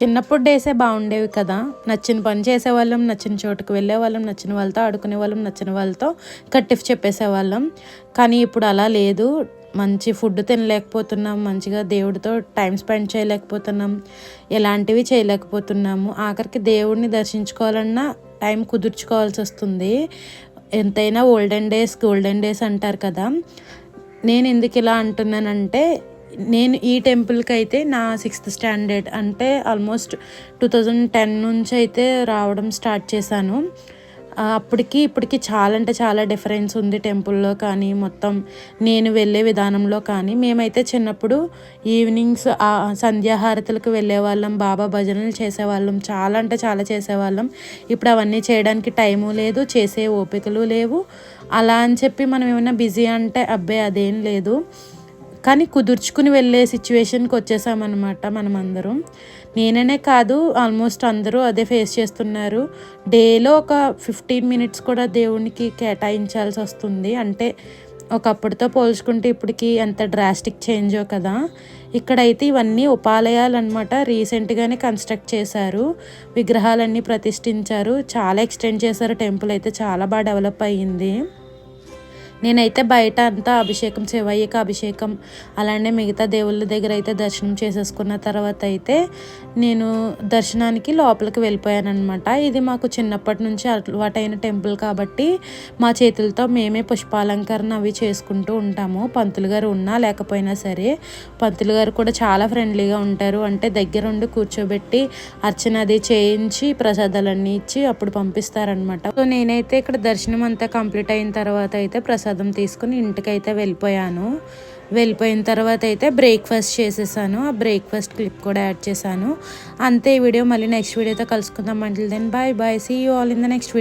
చిన్నప్పుడు డేసే బాగుండేవి కదా. నచ్చిన పని చేసేవాళ్ళం, నచ్చిన చోటుకు వెళ్ళేవాళ్ళం, నచ్చిన వాళ్ళతో ఆడుకునేవాళ్ళం, నచ్చిన వాళ్ళతో కట్టిఫ్ చెప్పేసేవాళ్ళం. కానీ ఇప్పుడు అలా లేదు. మంచి ఫుడ్ తినలేకపోతున్నాం, మంచిగా దేవుడితో టైం స్పెండ్ చేయలేకపోతున్నాం, ఎలాంటివి చేయలేకపోతున్నాము. ఆఖరికి దేవుడిని దర్శించుకోవాలన్నా టైం కుదుర్చుకోవాల్సి వస్తుంది. ఎంతైనా గోల్డెన్ డేస్ అంటారు కదా. నేను ఎందుకు ఇలా అంటున్నానంటే, నేను ఈ టెంపుల్కి అయితే నా 6th స్టాండర్డ్ అంటే ఆల్మోస్ట్ 2010 నుంచి అయితే రావడం స్టార్ట్ చేశాను. అప్పటికి ఇప్పటికి చాలా అంటే చాలా డిఫరెన్స్ ఉంది టెంపుల్లో కానీ, మొత్తం నేను వెళ్ళే విధానంలో కానీ. మేమైతే చిన్నప్పుడు ఈవినింగ్స్ సంధ్యాహారతులకు వెళ్ళేవాళ్ళం, బాబా భజనలు చేసేవాళ్ళం, చాలా అంటే చాలా చేసేవాళ్ళం. ఇప్పుడు అవన్నీ చేయడానికి టైము లేదు, చేసే ఓపికలు లేవు. అలా అని చెప్పి మనం ఏమైనా బిజీ అంటే అబ్బే అదేం లేదు. కానీ కుదుర్చుకుని వెళ్ళే సిచ్యువేషన్కి వచ్చేసామన్నమాట మనమందరం. నేననే కాదు, ఆల్మోస్ట్ అందరూ అదే ఫేస్ చేస్తున్నారు. డేలో ఒక 15 మినిట్స్ కూడా దేవునికి కేటాయించాల్సి వస్తుంది. అంటే ఒకప్పటితో పోల్చుకుంటే ఇప్పటికి ఎంత డ్రాస్టిక్ చేంజో కదా. ఇక్కడైతే ఇవన్నీ ఉపాలయాలు అనమాట. రీసెంట్గానే కన్స్ట్రక్ట్ చేశారు, విగ్రహాలన్నీ ప్రతిష్ఠించారు, చాలా ఎక్స్టెండ్ చేశారు. టెంపుల్ అయితే చాలా బాగా డెవలప్ అయ్యింది. నేనైతే బయట అంతా అభిషేకం, శివయ్యకి అభిషేకం, అలానే మిగతా దేవుళ్ళ దగ్గర అయితే దర్శనం చేసేసుకున్న తర్వాత అయితే నేను దర్శనానికి లోపలికి వెళ్ళిపోయాను అనమాట. ఇది మాకు చిన్నప్పటి నుంచి అలవాటైన టెంపుల్ కాబట్టి మా చేతులతో మేమే పుష్పాలంకరణ అవి చేసుకుంటూ ఉంటాము. పంతులు గారు ఉన్నా లేకపోయినా సరే. పంతులు గారు కూడా చాలా ఫ్రెండ్లీగా ఉంటారు. అంటే దగ్గరుండి కూర్చోబెట్టి అర్చన అది చేయించి ప్రసాదాలన్నీ ఇచ్చి అప్పుడు పంపిస్తారనమాట. సో నేనైతే ఇక్కడ దర్శనం అంతా కంప్లీట్ అయిన తర్వాత అయితే ప్రసాదం తీసుకుని ఇంటికైతే వెళ్ళిపోయిన తర్వాత అయితే బ్రేక్ఫాస్ట్ చేసేసాను. ఆ బ్రేక్ఫాస్ట్ క్లిప్ కూడా యాడ్ చేశాను. అంతే. ఈ వీడియో మళ్ళీ నెక్స్ట్ వీడియోతో కలుసుకుందాం. Until then bye bye, see you all in the next video.